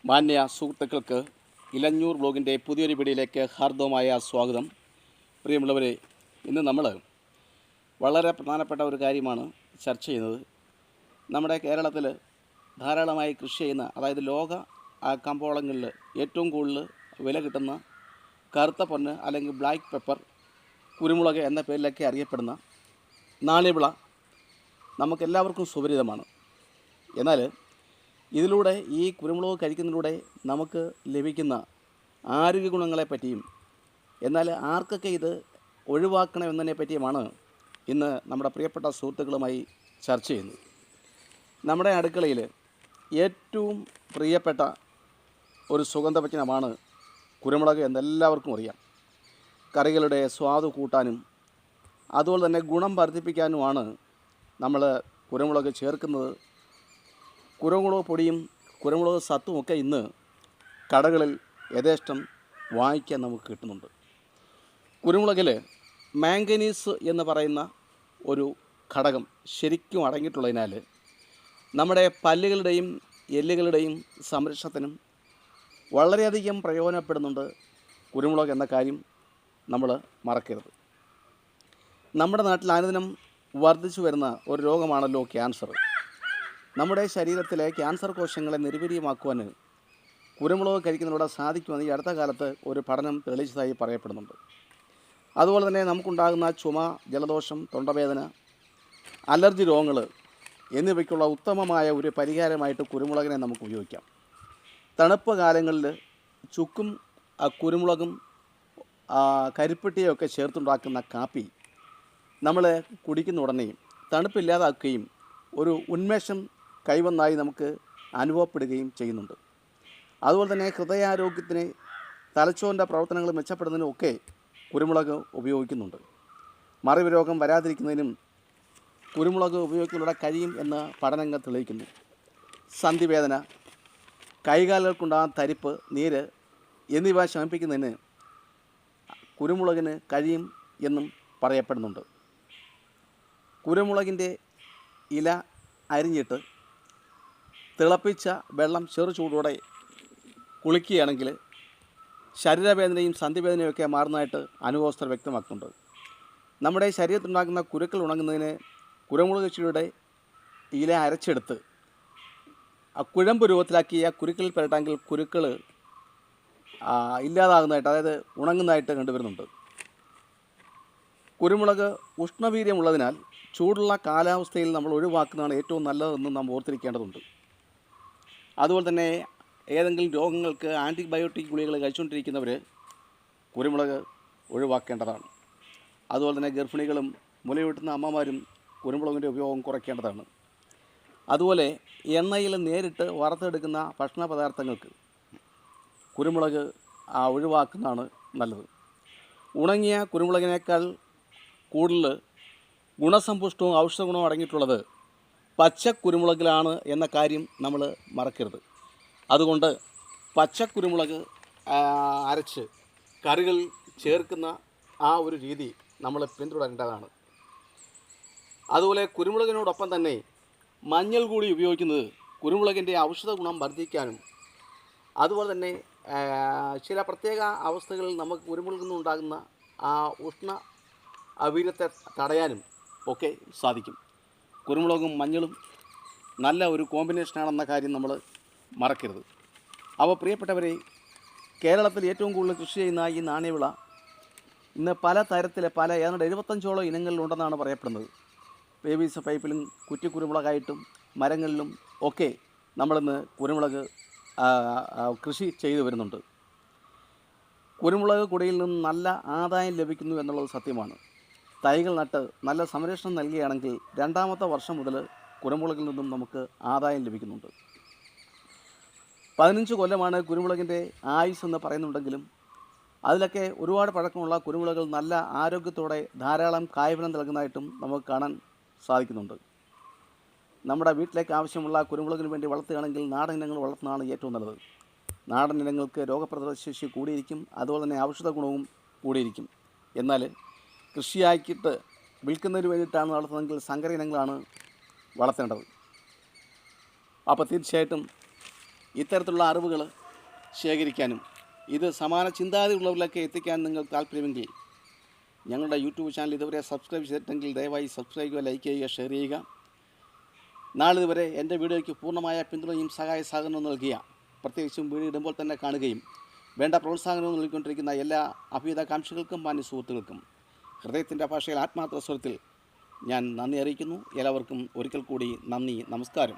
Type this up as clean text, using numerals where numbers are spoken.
മാന്യ സുഹൃത്തുക്കൾക്ക് ഇലഞ്ഞൂർ ബ്ലോഗിൻ്റെ പുതിയൊരു വീഡിയോയിലേക്ക് ഹാർദവമായ സ്വാഗതം. പ്രിയമുള്ളവരെ, ഇന്ന് നമ്മൾ വളരെ പ്രധാനപ്പെട്ട ഒരു കാര്യമാണ് ചർച്ച ചെയ്യുന്നത്. നമ്മുടെ കേരളത്തിൽ ധാരാളമായി കൃഷി ചെയ്യുന്ന, അതായത് ലോക കമ്പോളങ്ങളിൽ ഏറ്റവും കൂടുതൽ വില കിട്ടുന്ന കറുത്ത പൊന്ന് അല്ലെങ്കിൽ ബ്ലാക്ക് പെപ്പർ, കുരുമുളക് എന്ന പേരിലൊക്കെ അറിയപ്പെടുന്ന നാണ്യവിള നമുക്കെല്ലാവർക്കും സുപരിചിതമാണ്. എന്നാൽ ഇതിലൂടെ ഈ കുരുമുളക് കഴിക്കുന്നതിലൂടെ നമുക്ക് ലഭിക്കുന്ന ആരോഗ്യ ഗുണങ്ങളെ പറ്റിയും എന്നാൽ ആർക്കൊക്കെ ഇത് ഒഴിവാക്കണം എന്നതിനെ പറ്റിയുമാണ് ഇന്ന് നമ്മുടെ പ്രിയപ്പെട്ട സുഹൃത്തുക്കളുമായി ചർച്ച ചെയ്യുന്നത്. നമ്മുടെ അടുക്കളയിൽ ഏറ്റവും പ്രിയപ്പെട്ട ഒരു സുഗന്ധവ്യഞ്ജനമാണ് കുരുമുളക് എന്നെല്ലാവർക്കും അറിയാം. കറികളുടെ സ്വാദ് കൂട്ടാനും അതുപോലെ തന്നെ ഗുണം വർദ്ധിപ്പിക്കാനുമാണ് നമ്മൾ കുരുമുളക് ചേർക്കുന്നത്. കുരുമുളക് പൊടിയും കുരുമുളക് സത്തുമൊക്കെ ഇന്ന് കടകളിൽ യഥേഷ്ടം വാങ്ങിക്കാൻ നമുക്ക് കിട്ടുന്നുണ്ട്. കുരുമുളകിൽ മാംഗനീസ് എന്ന് പറയുന്ന ഒരു ഘടകം ശരിക്കും അടങ്ങിയിട്ടുള്ളതിനാൽ നമ്മുടെ പല്ലുകളുടെയും എല്ലുകളുടെയും സംരക്ഷണത്തിനും വളരെയധികം പ്രയോജനപ്പെടുന്നുണ്ട് കുരുമുളക് എന്ന കാര്യം നമ്മൾ മറക്കരുത്. നമ്മുടെ നാട്ടിൽ അനുദിനം വർദ്ധിച്ചു വരുന്ന ഒരു രോഗമാണല്ലോ ക്യാൻസർ. നമ്മുടെ ശരീരത്തിലെ ക്യാൻസർ കോശങ്ങളെ നിർവീര്യമാക്കുവാൻ കുരുമുളക് കഴിക്കുന്നതിലൂടെ സാധിക്കുമെന്ന് ഈ അടുത്ത കാലത്ത് ഒരു പഠനം തെളിയിച്ചതായി പറയപ്പെടുന്നുണ്ട്. അതുപോലെ തന്നെ നമുക്കുണ്ടാകുന്ന ചുമ, ജലദോഷം, തൊണ്ടവേദന, അലർജി രോഗങ്ങൾ എന്നിവയ്ക്കുള്ള ഉത്തമമായ ഒരു പരിഹാരമായിട്ട് കുരുമുളകിനെ നമുക്ക് ഉപയോഗിക്കാം. തണുപ്പ് കാലങ്ങളിൽ ചുക്കും കുരുമുളകും കരിപ്പെട്ടിയൊക്കെ ചേർത്തുണ്ടാക്കുന്ന കാപ്പി നമ്മൾ കുടിക്കുന്ന ഉടനെ തണുപ്പില്ലാതാക്കുകയും ഒരു ഉന്മേഷം കൈവന്നായി നമുക്ക് അനുഭവപ്പെടുകയും ചെയ്യുന്നുണ്ട്. അതുപോലെ തന്നെ ഹൃദയാരോഗ്യത്തിന്, തലച്ചോറിൻ്റെ പ്രവർത്തനങ്ങൾ മെച്ചപ്പെടുന്നതിനും ഒക്കെ കുരുമുളക് ഉപയോഗിക്കുന്നുണ്ട്. മറിവ് രോഗം വരാതിരിക്കുന്നതിനും കുരുമുളക് ഉപയോഗിക്കുന്നതിലൂടെ കഴിയും എന്ന് പഠനങ്ങൾ തെളിയിക്കുന്നു. സന്ധിവേദന, കൈകാലുകൾക്കുണ്ടാകുന്ന തരിപ്പ്, നീര് എന്നിവ ശമിപ്പിക്കുന്നതിന് കുരുമുളകിന് കഴിയും എന്നും പറയപ്പെടുന്നുണ്ട്. കുരുമുളകിൻ്റെ ഇല അരിഞ്ഞിട്ട് തിളപ്പിച്ച വെള്ളം ചെറു ചൂടോടെ കുളിക്കുകയാണെങ്കിൽ ശരീരവേദനയും സന്ധിവേദനയൊക്കെ മാറുന്നതായിട്ട് അനുഭവസ്ഥർ വ്യക്തമാക്കുന്നുണ്ട്. നമ്മുടെ ശരീരത്തിലുണ്ടാകുന്ന കുരുക്കൾ ഉണങ്ങുന്നതിന് കുരുമുളക് ചെടിയുടെ ഇല അരച്ചെടുത്ത് കുഴമ്പ് രൂപത്തിലാക്കിയ കുരുക്കളിൽ പുരട്ടാമെങ്കിൽ കുരുക്കൾ ഇല്ലാതാകുന്നതായിട്ട്, അതായത് ഉണങ്ങുന്നതായിട്ട് കണ്ടുവരുന്നുണ്ട്. കുരുമുളക് ഉഷ്ണവീര്യമുള്ളതിനാൽ ചൂടുള്ള കാലാവസ്ഥയിൽ നമ്മൾ ഒഴിവാക്കുന്നതാണ് ഏറ്റവും നല്ലതെന്ന് നാം ഓർത്തിരിക്കേണ്ടതുണ്ട്. അതുപോലെ തന്നെ ഏതെങ്കിലും രോഗങ്ങൾക്ക് ആൻറ്റിബയോട്ടിക് ഗുളികകൾ കഴിച്ചുകൊണ്ടിരിക്കുന്നവർ കുരുമുളക് ഒഴിവാക്കേണ്ടതാണ്. അതുപോലെ തന്നെ ഗർഭിണികളും മുലയൂട്ടുന്ന അമ്മമാരും കുരുമുളകിൻ്റെ ഉപയോഗം കുറയ്ക്കേണ്ടതാണ്. അതുപോലെ എണ്ണയിൽ നേരിട്ട് വറുത്തെടുക്കുന്ന ഭക്ഷണ പദാർത്ഥങ്ങൾക്ക് കുരുമുളക് ഒഴിവാക്കുന്നതാണ് നല്ലത്. ഉണങ്ങിയ കുരുമുളകിനേക്കാൾ കൂടുതൽ ഗുണസമ്പുഷ്ടവും ഔഷധ ഗുണവും അടങ്ങിയിട്ടുള്ളത് പച്ചക്കുരുമുളകിലാണ് എന്ന കാര്യം നമ്മൾ മറക്കരുത്. അതുകൊണ്ട് പച്ചക്കുരുമുളക് അരച്ച് കറികളിൽ ചേർക്കുന്ന ഒരു രീതി നമ്മൾ പിന്തുടരേണ്ടതാണ്. അതുപോലെ കുരുമുളകിനോടൊപ്പം തന്നെ മഞ്ഞൾ കൂടി ഉപയോഗിക്കുന്നത് കുരുമുളകിൻ്റെ ഔഷധ ഗുണം വർദ്ധിക്കാനും അതുപോലെ തന്നെ ചില പ്രത്യേക അവസ്ഥകളിൽ നമുക്ക് കുരുമുളകിൽ നിന്നുണ്ടാകുന്ന ഉഷ്ണ വീര്യത്തെ തടയാനും ഒക്കെ സാധിക്കും. കുരുമുളകും മഞ്ഞളും നല്ല ഒരു കോമ്പിനേഷനാണെന്ന കാര്യം നമ്മൾ മറക്കരുത്. അപ്പോൾ പ്രിയപ്പെട്ടവരെ, കേരളത്തിൽ ഏറ്റവും കൂടുതൽ കൃഷി ചെയ്യുന്ന ഈ നാണ്യവിള ഇന്ന് പല തരത്തിലെ ഏതാണ്ട് 75ഓളം ഇനങ്ങളിലുണ്ടെന്നാണ് പറയപ്പെടുന്നത്. PVC പൈപ്പിലും കുറ്റിക്കുരുമുളകായിട്ടും മരങ്ങളിലും ഒക്കെ നമ്മളിന്ന് കുരുമുളക് കൃഷി ചെയ്തു വരുന്നുണ്ട്. കുരുമുളക് കുടിയിൽ നിന്ന് നല്ല ആദായം ലഭിക്കുന്നു എന്നുള്ളത് സത്യമാണ്. തൈകൾ നട്ട് നല്ല സംരക്ഷണം നൽകുകയാണെങ്കിൽ 2ാമത്തെ വർഷം മുതൽ കുരുമുളകിൽ നിന്നും നമുക്ക് ആദായം ലഭിക്കുന്നുണ്ട്. 15 കൊല്ലമാണ് കുരുമുളകിൻ്റെ ആയുസ് എന്ന് പറയുന്നുണ്ടെങ്കിലും അതിലൊക്കെ ഒരുപാട് പഴക്കമുള്ള കുരുമുളകൾ നല്ല ആരോഗ്യത്തോടെ ധാരാളം കായ്ഫലം നൽകുന്നതായിട്ടും നമുക്ക് കാണാൻ സാധിക്കുന്നുണ്ട്. നമ്മുടെ വീട്ടിലേക്ക് ആവശ്യമുള്ള കുരുമുളകിന് വേണ്ടി വളർത്തുകയാണെങ്കിൽ നാടൻ ഇനങ്ങൾ വളർത്തുന്നതാണ് ഏറ്റവും നല്ലത്. നാടൻ ഇനങ്ങൾക്ക് രോഗപ്രതിരോധ ശേഷി കൂടിയിരിക്കും, അതുപോലെ തന്നെ ഔഷധ ഗുണവും കൂടിയിരിക്കും. എന്നാൽ കൃഷിയാക്കിയിട്ട് വിൽക്കുന്നതിന് വേണ്ടിയിട്ടാണ് വളർത്തുന്നതെങ്കിൽ സങ്കര ഇനങ്ങളാണ് വളർത്തേണ്ടത്. അപ്പോൾ തീർച്ചയായിട്ടും ഇത്തരത്തിലുള്ള അറിവുകൾ ശേഖരിക്കാനും ഇത് സമാന ചിന്താഗതിയുള്ളവരിലേക്ക് എത്തിക്കാൻ നിങ്ങൾക്ക് താല്പര്യമെങ്കിൽ ഞങ്ങളുടെ യൂട്യൂബ് ചാനൽ ഇതുവരെ സബ്സ്ക്രൈബ് ചെയ്തിട്ടെങ്കിൽ ദയവായി സബ്സ്ക്രൈബ് ചെയ്യുക, ലൈക്ക് ചെയ്യുക, ഷെയർ ചെയ്യുക. നാളിതുവരെ എൻ്റെ വീഡിയോയ്ക്ക് പൂർണ്ണമായ പിന്തുണയും സഹായ സഹകരണവും നൽകിയ, പ്രത്യേകിച്ചും വീഡിയോ ഇടുമ്പോൾ തന്നെ കാണുകയും വേണ്ട പ്രോത്സാഹനവും നൽകിക്കൊണ്ടിരിക്കുന്ന എല്ലാ അഭ്യുതകാംക്ഷികൾക്കും മാന്യ സുഹൃത്തുക്കൾക്കും ഹൃദയത്തിൻ്റെ ഭാഷയിൽ ആത്മാർത്ഥ സ്വരത്തിൽ ഞാൻ നന്ദി അറിയിക്കുന്നു. എല്ലാവർക്കും ഒരിക്കൽ കൂടി നന്ദി, നമസ്കാരം.